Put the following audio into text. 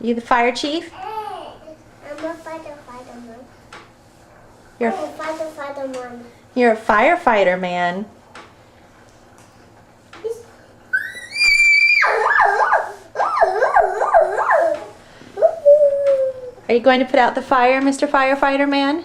You the fire chief? I'm a fighter man. You're, I'm a fighter man. you're a firefighter, man. Are you going to put out the fire, Mr. Firefighter Man?